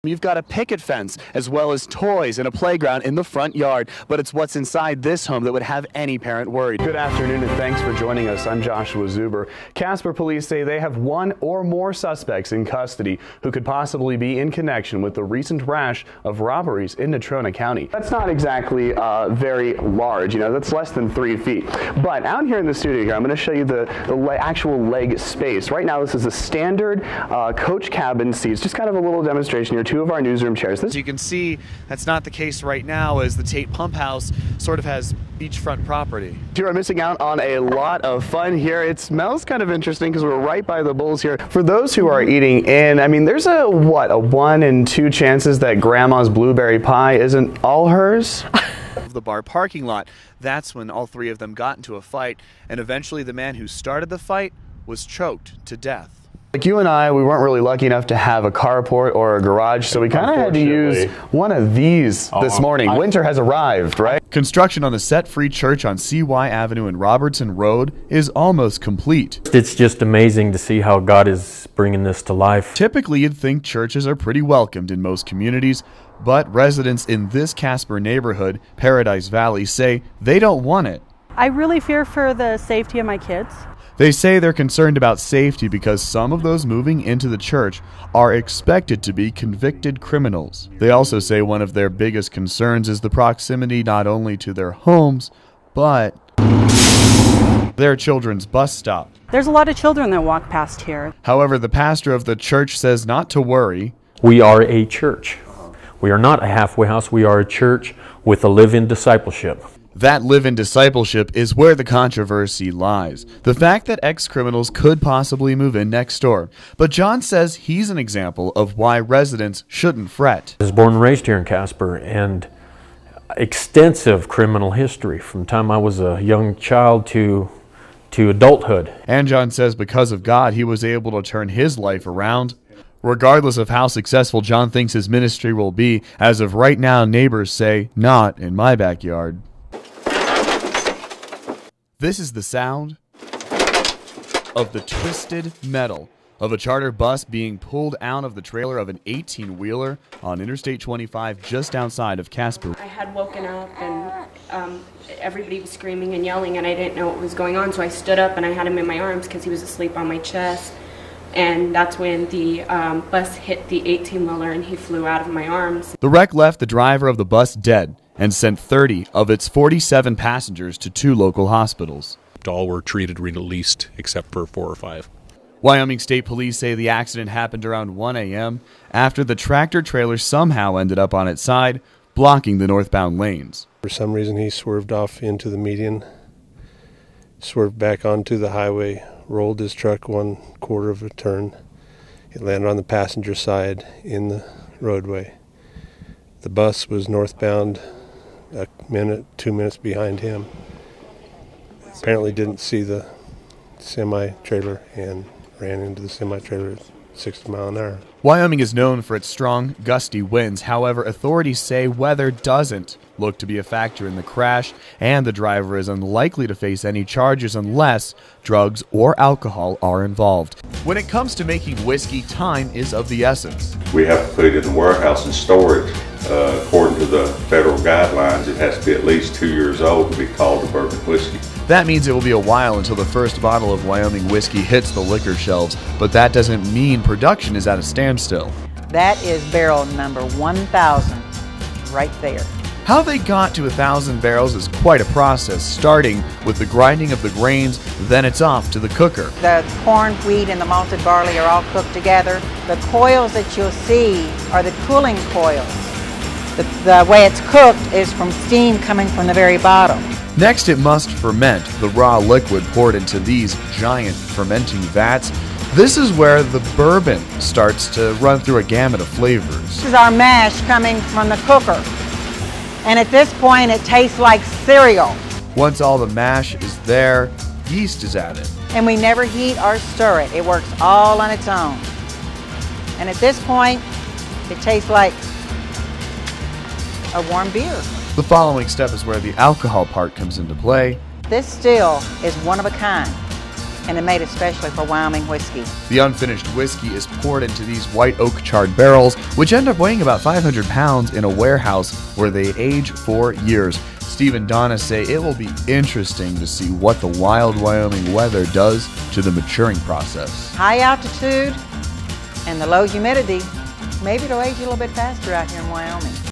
You've got a picket fence as well as toys and a playground in the front yard, but it's what's inside this home that would have any parent worried. Good afternoon and thanks for joining us. I'm Joshua Zuber. Casper police say they have one or more suspects in custody who could possibly be in connection with the recent rash of robberies in Natrona County. That's not exactly very large, that's less than 3 feet. But out here in the studio here, I'm going to show you the actual leg space. Right now this is a standard coach cabin seats, just kind of a little demonstration here. Two of our newsroom chairs. As you can see, that's not the case right now, as the Tape Pump House sort of has beachfront property. You are missing out on a lot of fun here. It smells kind of interesting because we're right by the bulls here. For those who are eating in, there's a 1 in 2 chances that Grandma's blueberry pie isn't all hers? Of the bar parking lot. That's when all three of them got into a fight, and eventually the man who started the fight was choked to death. Like you and I, we weren't really lucky enough to have a carport or a garage, so we kind of had to use one of these this morning. Winter has arrived, right? Construction on the Set Free Church on CY Avenue and Robertson Road is almost complete. It's just amazing to see how God is bringing this to life. Typically, you'd think churches are pretty welcomed in most communities, but residents in this Casper neighborhood, Paradise Valley, say they don't want it. I really fear for the safety of my kids. They say they're concerned about safety because some of those moving into the church are expected to be convicted criminals. They also say one of their biggest concerns is the proximity not only to their homes, but their children's bus stop. There's a lot of children that walk past here. However, the pastor of the church says not to worry. We are a church. We are not a halfway house. We are a church with a live-in discipleship. That live-in discipleship is where the controversy lies. The fact that ex-criminals could possibly move in next door. But John says he's an example of why residents shouldn't fret. I was born and raised here in Casper, and extensive criminal history from the time I was a young child to adulthood. And John says because of God, he was able to turn his life around. Regardless of how successful John thinks his ministry will be, as of right now, neighbors say, not in my backyard. This is the sound of the twisted metal of a charter bus being pulled out of the trailer of an 18-wheeler on Interstate 25 just outside of Casper. I had woken up and everybody was screaming and yelling and I didn't know what was going on, so I stood up and I had him in my arms because he was asleep on my chest. And that's when the bus hit the 18-wheeler and he flew out of my arms. The wreck left the driver of the bus dead and sent 30 of its 47 passengers to 2 local hospitals. All were treated, released, except for 4 or 5. Wyoming State Police say the accident happened around 1 a.m. after the tractor trailer somehow ended up on its side, blocking the northbound lanes. For some reason, he swerved off into the median, swerved back onto the highway, rolled his truck 1/4 of a turn. It landed on the passenger side in the roadway. The bus was northbound, 2 minutes behind him. Apparently didn't see the semi-trailer and ran into the semi-trailer at 60 miles an hour. Wyoming is known for its strong, gusty winds. However, authorities say weather doesn't look to be a factor in the crash, and the driver is unlikely to face any charges unless drugs or alcohol are involved. When it comes to making whiskey, time is of the essence. We have to put it in the warehouse and store it. According to the federal guidelines, it has to be at least 2 years old to be called a bourbon whiskey. That means it will be a while until the first bottle of Wyoming whiskey hits the liquor shelves, but that doesn't mean production is at a standstill. That is barrel number 1,000 right there. How they got to 1,000 barrels is quite a process, starting with the grinding of the grains, then it's off to the cooker. The corn, wheat, and the malted barley are all cooked together. The coils that you'll see are the cooling coils. The way it's cooked is from steam coming from the very bottom. Next, it must ferment, the raw liquid poured into these giant fermenting vats. This is where the bourbon starts to run through a gamut of flavors. This is our mash coming from the cooker. And at this point, it tastes like cereal. Once all the mash is there, yeast is added. And we never heat or stir it. It works all on its own. And at this point, it tastes like a warm beer. The following step is where the alcohol part comes into play. This still is one of a kind. and are made especially for Wyoming whiskey. The unfinished whiskey is poured into these white oak charred barrels, which end up weighing about 500 pounds in a warehouse where they age for years. Steve and Donna say it will be interesting to see what the wild Wyoming weather does to the maturing process. High altitude and the low humidity, maybe it'll age a little bit faster out here in Wyoming.